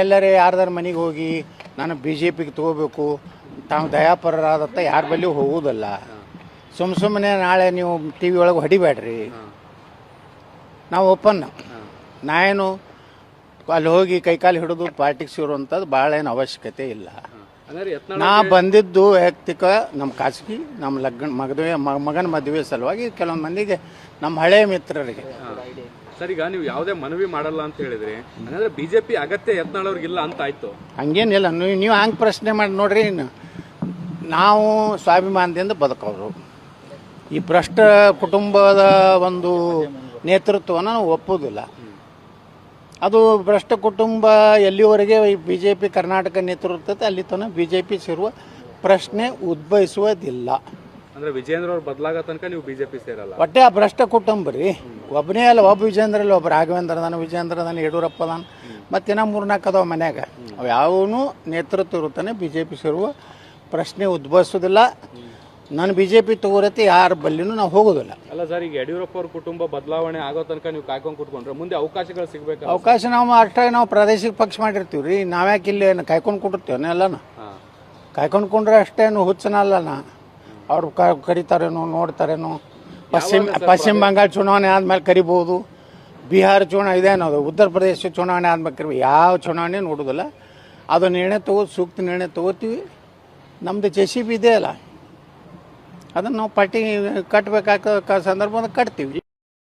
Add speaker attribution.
Speaker 1: ಎಲ್ಲರೇ ಯಾರ್ದಾರ ಮನೆಗೆ ಹೋಗಿ ನಾನು ಬಿ ಜೆ ಪಿಗೆ ತೊಗೋಬೇಕು ತಾವು ದಯಾಪರರಾದತ್ತ ಯಾರ ಬಳಿ ಹೋಗೋದಲ್ಲ. ಸುಮ್ಮನೆ ನಾಳೆ ನೀವು ಟಿ ವಿ ಒಳಗೆ ಹೊಡಿಬೇಡ್ರಿ. ನಾವು ಓಪನ್, ನಾ ಏನು ಅಲ್ಲಿ ಹೋಗಿ ಕೈಕಾಲು ಹಿಡಿದು ಪಾರ್ಟಿಗೆ ಸೇರುವಂಥದ್ದು ಭಾಳ ಏನು ಅವಶ್ಯಕತೆ ಇಲ್ಲ. ನಾ ಬಂದಿದ್ದು ವೈಯಕ್ತಿಕ ನಮ್ಮ ಖಾಸಗಿ ನಮ್ಮ ಮಗನ ಮದುವೆ ಸಲುವಾಗಿ ಕೆಲವೊಂದು ಮಂದಿಗೆ ನಮ್ಮ ಹಳೆಯ ಮಿತ್ರರಿಗೆ.
Speaker 2: ಸರ್, ಈಗ ನೀವು ಯಾವುದೇ ಮನವಿ ಮಾಡಲ್ಲ ಅಂತ ಹೇಳಿದ್ರಿ, ಅಂದ್ರೆ ಬಿಜೆಪಿ ಅಗತ್ಯ ಯತ್ನಾಳ್ ಅವ್ರಿಗಿಲ್ಲ ಅಂತ ಆಯ್ತು.
Speaker 1: ಹಂಗೇನಿಲ್ಲ, ನೀವು ಹಂಗೆ ಪ್ರಶ್ನೆ ಮಾಡಿ ನೋಡ್ರಿ. ನಾವು ಸ್ವಾಭಿಮಾನದಿಂದ ಬದುಕೋರು. ಈ ಭ್ರಷ್ಟ ಕುಟುಂಬದ ಒಂದು ನೇತೃತ್ವನ ನಾವು ಒಪ್ಪೋದಿಲ್ಲ. ಅದು ಭ್ರಷ್ಟ ಕುಟುಂಬ ಎಲ್ಲಿವರೆಗೆ ಬಿ ಜೆ ಪಿ ಕರ್ನಾಟಕ ನೇತೃತ್ವ ಅಲ್ಲಿ ತನಕ ಬಿ ಜೆ ಪಿ ಸೇರುವ ಪ್ರಶ್ನೆ ಉದ್ಭವಿಸುವುದಿಲ್ಲ.
Speaker 2: ಅಂದ್ರೆ ವಿಜೇಂದ್ರ ಅವ್ರು ಬದಲಾಗ ತನಕ ನೀವು ಬಿಜೆಪಿ ಸೇರಲ್ಲ.
Speaker 1: ಒಟ್ಟೆ ಆ ಭ್ರಷ್ಟ ಕುಟುಂಬ ರೀ, ಒಬ್ಬನೇ ಅಲ್ಲ, ಒಬ್ಬ ವಿಜೇಂದ್ರ ಅಲ್ಲ, ಒಬ್ಬ ರಾಘವೇಂದ್ರ ಅದಾನ, ವಿಜೇಂದ್ರ ಅದಾನ, ಯಡಿಯೂರಪ್ಪ ಅದಾನ, ಮತ್ತಿನ್ನ 3-4 ಅದಾವ ಮನ್ಯಾಗ. ಅವು ಯಾವನು ನೇತೃತ್ವ ಇರುತ್ತಾನೆ ಬಿ ಜೆ ಪಿ ಸೇರುವ ಪ್ರಶ್ನೆ ಉದ್ಭವಿಸೋದಿಲ್ಲ. ನಾನು ಬಿ ಜೆ ಪಿ ತಗೋರತಿ ಯಾರ ಬಲ್ಲಿನೂ ನಾವು ಹೋಗೋದಿಲ್ಲ.
Speaker 2: ಅಲ್ಲ ಸರ್, ಈಗ ಯಡಿಯೂರಪ್ಪ ಅವ್ರ ಕುಟುಂಬ ಬದಲಾವಣೆ ಆಗೋ ತನಕ ನೀವು ಕಾಯ್ಕೊಂಡು ಕೂತ್ಕೊಂಡ್ರೆ ಮುಂದೆ ಅವಕಾಶಗಳು ಸಿಗ್ಬೇಕು.
Speaker 1: ಅವಕಾಶ ನಾವು ಅಷ್ಟಾಗಿ ನಾವು ಪ್ರಾದೇಶಿಕ ಪಕ್ಷ ಮಾಡಿರ್ತೀವಿ ರೀ. ನಾವ್ಯಾಕೆ ಇಲ್ಲಿ ಕಾಯ್ಕೊಂಡು ಕೊಟ್ಟಿರ್ತೀವಿ ಎಲ್ಲನ ಕಾಯ್ಕೊಂಡು ಕೊಂಡ್ರೆ ಅಷ್ಟೇನು ಹುಚ್ಚನಲ್ಲ. ಅವ್ರು ಕರಿತಾರೇನೋ ನೋಡ್ತಾರೇನೋ. ಪಶ್ಚಿಮ ಬಂಗಾಳ ಚುನಾವಣೆ ಆದ್ಮೇಲೆ ಕರಿಬೋದು, ಬಿಹಾರ ಚುನಾವಣೆ ಇದೇನದು, ಉತ್ತರ ಪ್ರದೇಶ ಚುನಾವಣೆ ಆದ್ಮೇಲೆ ಕರಿಬೋದು. ಯಾವ ಚುನಾವಣೆ ನೋಡೋದಿಲ್ಲ. ಅದು ನಿರ್ಣಯ ಸೂಕ್ತ ನಿರ್ಣಯ ತಗೋತೀವಿ. ನಮ್ಮದು JCB ಇದೆ ಅಲ್ಲ, ಅದನ್ನು ನಾವು ಪಾರ್ಟಿ ಕಟ್ಟಬೇಕಾದ ಸಂದರ್ಭದಲ್ಲಿ ಕಟ್ತೀವಿ.